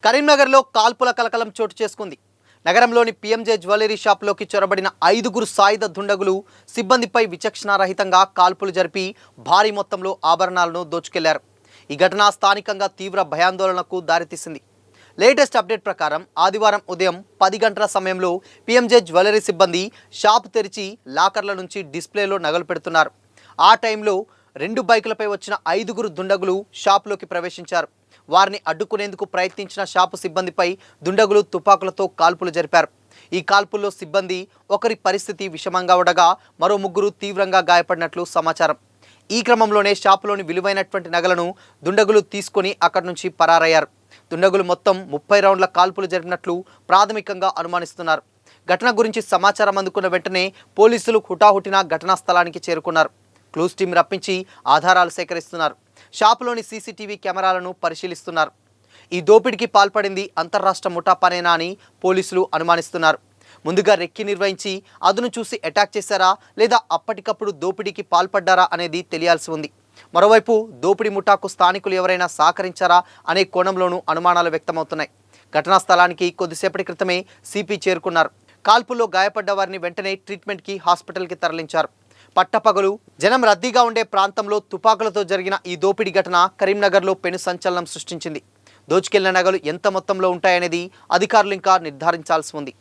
కరీంనగర్లో కాల్పుల కలకలం చోటు చేసుకుంది. నగరంలోని పిఎంజే జ్యువెలరీ షాప్లోకి చొరబడిన 5గురు సాయుధ దుండగులు సిబ్బందిపై విచక్షణారహితంగా కాల్పులు జరిపి భారీ మొత్తంలో ఆభరణాలను దోచుకెళ్లారు. ఈ ఘటన స్థానికంగా తీవ్ర భయాందోళనకు దారితీసింది. లేటెస్ట్ అప్డేట్ ప్రకారం ఆదివారం ఉదయం 10 గంటల సమయంలో పిఎంజే జ్యువెలరీ సిబ్బంది షాప్ తెరిచి లాకర్ల నుంచి డిస్ప్లేలో నగలు పెడుతున్నారు. ఆ టైంలో 2 బైకులపై వచ్చిన 5గురు దుండగులు షాపులోకి ప్రవేశించారు. వారిని అడ్డుకునేందుకు ప్రయత్నించిన షాపు సిబ్బందిపై దుండగులు తుపాకులతో కాల్పులు జరిపారు. ఈ కాల్పుల్లో సిబ్బంది ఒకరి పరిస్థితి విషమంగా ఉండగా మరో 3 తీవ్రంగా గాయపడినట్లు సమాచారం. ఈ క్రమంలోనే షాపులోని విలువైనటువంటి నగలను దుండగులు తీసుకొని అక్కడి నుంచి పరారయ్యారు. దుండగులు మొత్తం 30 రౌండ్ల కాల్పులు జరిపినట్లు ప్రాథమికంగా అనుమానిస్తున్నారు. ఘటన గురించి సమాచారం అందుకున్న వెంటనే పోలీసులు హుటాహుటిన ఘటనా స్థలానికి చేరుకున్నారు. క్లూస్ టీం రప్పించి ఆధారాలు సేకరిస్తున్నారు. షాపులోని సీసీటీవీ కెమెరాలను పరిశీలిస్తున్నారు. ఈ దోపిడీకి పాల్పడింది అంతర్రాష్ట్ర ముఠా పనేనా అని పోలీసులు అనుమానిస్తున్నారు. ముందుగా రెక్కి నిర్వహించి అదును చూసి అటాక్ చేశారా లేదా అప్పటికప్పుడు దోపిడీకి పాల్పడ్డారా అనేది తెలియాల్సి ఉంది. మరోవైపు దోపిడీ ముఠాకు స్థానికులు ఎవరైనా సహకరించారా అనే కోణంలోనూ అనుమానాలు వ్యక్తమవుతున్నాయి. ఘటనా స్థలానికి కొద్దిసేపటి క్రితమే సిపి చేరుకున్నారు. కాల్పుల్లో గాయపడ్డ వారిని వెంటనే ట్రీట్మెంట్కి హాస్పిటల్కి తరలించారు. పట్టపగలు జనం రద్దీగా ఉండే ప్రాంతంలో తుపాకులతో జరిగిన ఈ దోపిడీ ఘటన కరీంనగర్లో పెను సంచలనం సృష్టించింది. దోచుకెళ్లిన నగలు ఎంత మొత్తంలో ఉంటాయనేది అధికారులు ఇంకా నిర్ధారించాల్సి ఉంది.